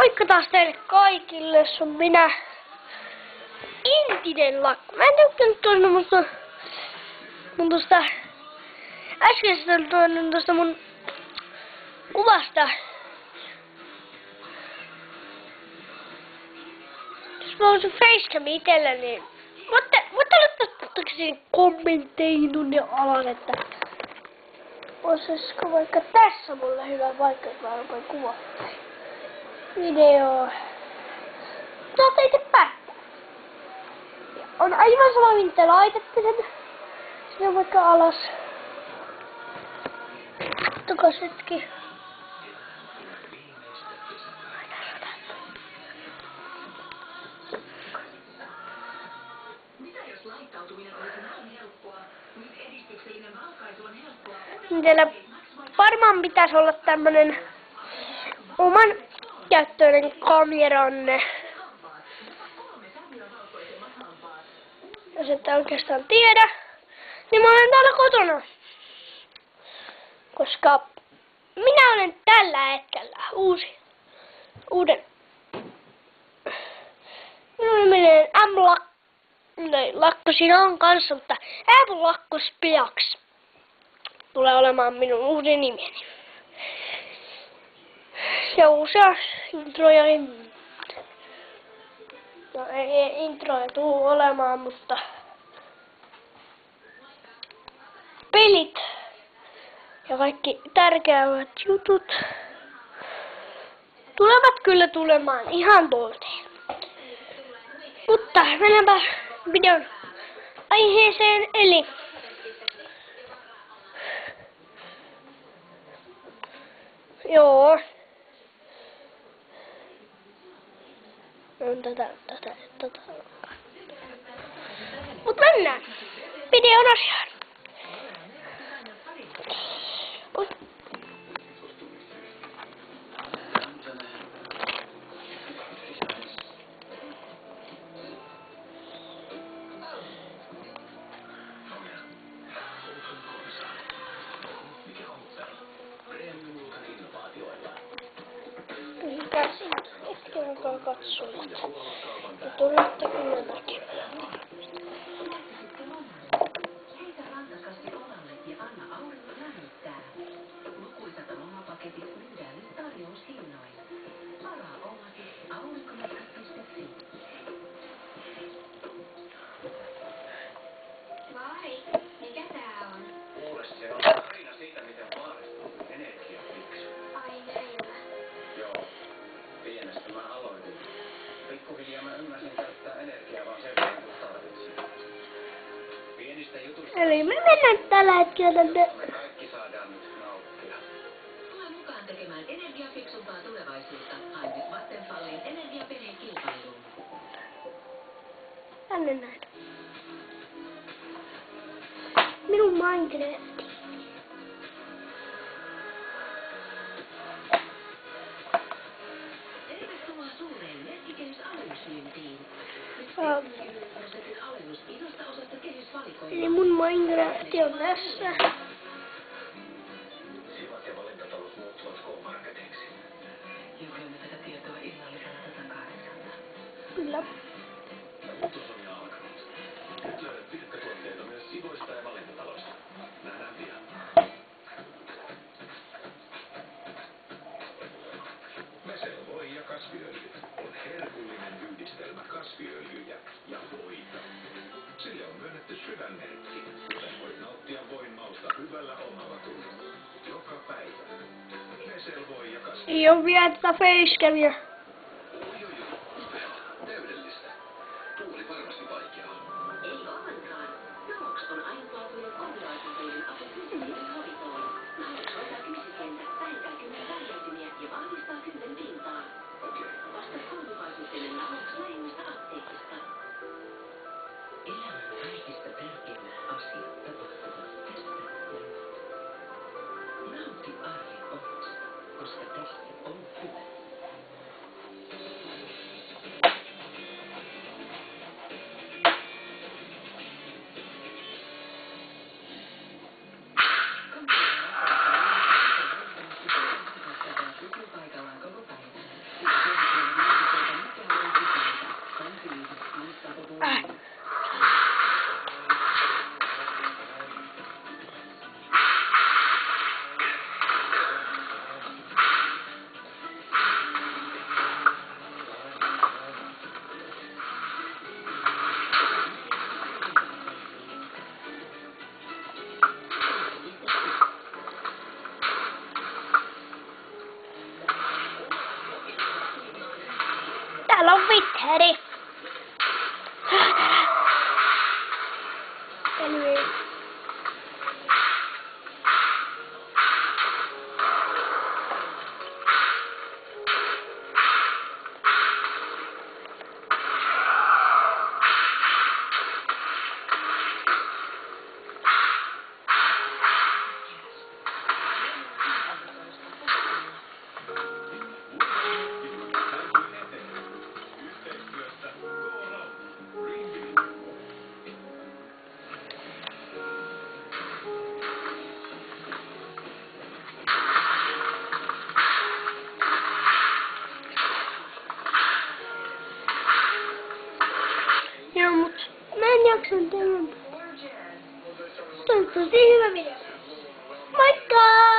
Moikka taas teille kaikille, se on minä, Intinen Lakko. Mä en tykkännyt tuosta äskeisestä mun kuvasta. Jos mä olisin facecam itellä, niin voitte laittaa kommentteihin tunne alas, että olisiko vaikka tässä mulle hyvä paikka, että mä rupean kuvaa video. Saatte itse päättää. On aivan sama, minne te laitatte sen. Sinne vaikka alas. Kattokas hetki. Teillä varmaan pitäisi olla tämmönen oman käyttöinen kameranne. Jos ette oikeastaan tiedä, niin mä olen täällä kotona. Koska minä olen tällä hetkellä uuden. Minun nimeni on Lakko siinä on kanssa, mutta Lakko Spiaks tulee olemaan minun uusi nimeni. Ja uusia introja. No ei introja tuu olemaan, mutta pelit ja kaikki tärkeät jutut tulevat kyllä tulemaan ihan tuolteen. Mutta mennäänpä videon aiheeseen, eli joo. Tätä. Mut mennään videon asiaan. Hetken aikaa katsojat. Ja tulette kyllä näkemään. Vai, mikä tää on? Kuule, se on tarina siitä, miten vaarista on energiafiksu. Ai näin. Joo. Pienestä mä aloitin. Pikkuhiljaa mä ymmärsin käyttää energiaa vaan sen verran, kun tarvitsin. Pienistä jutuista... Eli me mennään tällä hetkellä tänne. Me kaikki saadaan nyt nauttia. Tule mukaan tekemään energiafiksumpaa tulevaisuutta. Hae nyt Vattenfallin energiapenekilpailuun. Tänne näin. Minun Minecraft. Tervetuloa suureen merkkikehys-alennusmyyntiin. Nyt 70% alennus isosta osasta kehysvalikoimaa. Eli mun Minecraft on tässä. Sivat ja valintatalot muuttuvat K-marketiksi. Juhlemme tätä tietoa illallisella 108. Kyllä. Muutos on jo alkanut. Nyt löydät pilkkatuotteita myös sivuista ja valintataloista. Nähdään pian. Meselvoi ja kasviöljy on herkullinen yhdistelmä kasviöljyjä ja voita. Sille on myönnetty sydänmerkki, joten voit nauttia voin mausta hyvällä omalla tunnolla. Joka päivä. Meselvoi ja kasviöljy. Ei oo vielä tätä facecamia. Täydellistä. Tuuli varmasti vaikeaa. Ei ollenkaan. Nalox on ainutlaatuinen kombinaatioiden apu kynsihiiren hoitoon. Nalox hoitaa kynsisientä, vähentää kynän värjäytymiä ja vahvistaa kynten pintaa. Okei. Osta toimivaisuutinen Nalox lähimmistä apteekista. Elämän kaikista tärkeimmät asiat tapahtuvat tässä ja nyt. Nauti arjen olosta, koska tässä on hyvä. Paikallaan koko päivän. Täällä on Witteri. Anyway. Joo, mut mä en jaksanut tämän. Toivottavasti hyvä video. Moikka!